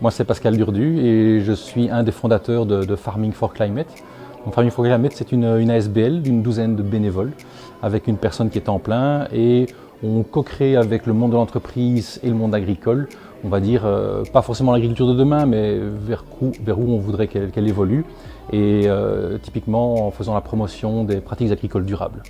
Moi, c'est Pascal Durdu et je suis un des fondateurs de Farming for Climate. Donc, Farming for Climate, c'est une ASBL d'une douzaine de bénévoles avec une personne qui est en plein et on co-crée avec le monde de l'entreprise et le monde agricole, on va dire, pas forcément l'agriculture de demain, mais vers où on voudrait qu'elle évolue et typiquement en faisant la promotion des pratiques agricoles durables.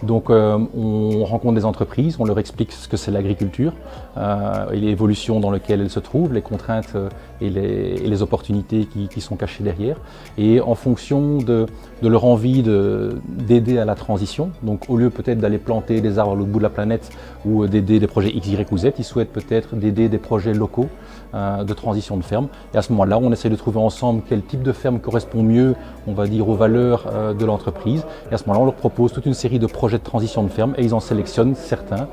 Donc on rencontre des entreprises, on leur explique ce que c'est l'agriculture et l'évolution dans laquelle elle se trouve, les contraintes et les opportunités qui sont cachées derrière. Et en fonction de leur envie d'aider à la transition, donc au lieu peut-être d'aller planter des arbres à l'autre bout de la planète ou d'aider des projets X, Y ou Z, ils souhaitent peut-être d'aider des projets locaux de transition de ferme. Et à ce moment-là, on essaie de trouver ensemble quel type de ferme correspond mieux, on va dire, aux valeurs de l'entreprise. Et à ce moment-là, on leur propose toute une série de projets de transition de ferme et ils en sélectionnent certains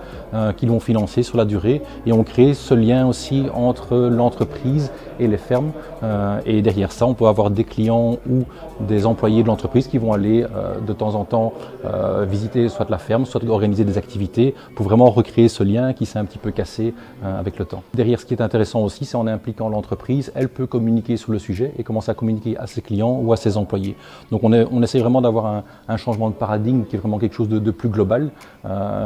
qu'ils vont financer sur la durée. Et on crée ce lien aussi entre l'entreprise et les fermes. Et derrière ça, on peut avoir des clients ou des employés de l'entreprise qui vont aller de temps en temps visiter soit la ferme, soit organiser des activités pour vraiment recréer ce lien qui s'est un petit peu cassé avec le temps. Derrière, ce qui est intéressant aussi, c'est en impliquant l'entreprise, elle peut communiquer sur le sujet et commencer à communiquer à ses clients ou à ses employés. Donc on essaie vraiment d'avoir un changement de paradigme qui est vraiment quelque chose de plus global.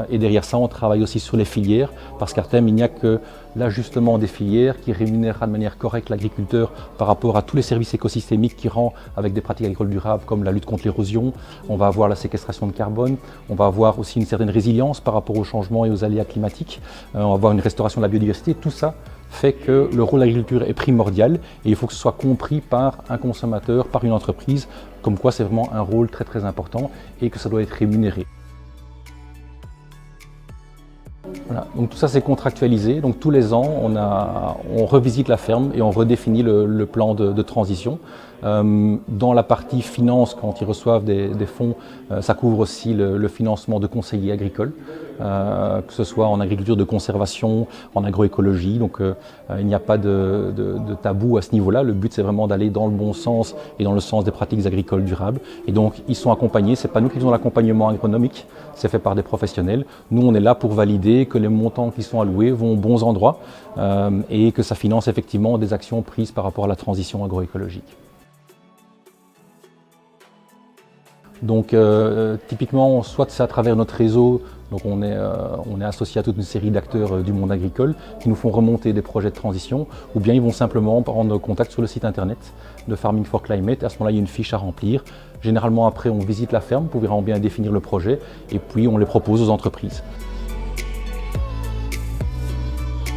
Et derrière ça, on travaille aussi sur les filières parce qu'à terme, il n'y a que l'ajustement des filières qui rémunérera de manière correcte l'agriculteur par rapport à tous les services écosystémiques qu'il rend avec des pratiques agricoles durables comme la lutte contre l'érosion. On va avoir la séquestration de carbone, on va avoir aussi une certaine résilience par rapport aux changements et aux aléas climatiques, on va avoir une restauration de la biodiversité. Tout ça fait que le rôle de l'agriculture est primordial et il faut que ce soit compris par un consommateur, par une entreprise, comme quoi c'est vraiment un rôle très très important et que ça doit être rémunéré. Voilà. Donc tout ça c'est contractualisé, donc tous les ans on revisite la ferme et on redéfinit le plan de transition. Dans la partie finance, quand ils reçoivent des fonds, ça couvre aussi le financement de conseillers agricoles, que ce soit en agriculture de conservation, en agroécologie, donc il n'y a pas de tabou à ce niveau-là. Le but c'est vraiment d'aller dans le bon sens et dans le sens des pratiques agricoles durables. Et donc ils sont accompagnés, c'est pas nous qui faisons l'accompagnement agronomique, c'est fait par des professionnels. Nous on est là pour valider que les montants qui sont alloués vont aux bons endroits et que ça finance effectivement des actions prises par rapport à la transition agroécologique. Donc typiquement, soit c'est à travers notre réseau, donc on est associé à toute une série d'acteurs du monde agricole qui nous font remonter des projets de transition, ou bien ils vont simplement prendre contact sur le site internet de Farming for Climate. À ce moment-là, il y a une fiche à remplir. Généralement après, on visite la ferme pour vraiment bien définir le projet et puis on les propose aux entreprises.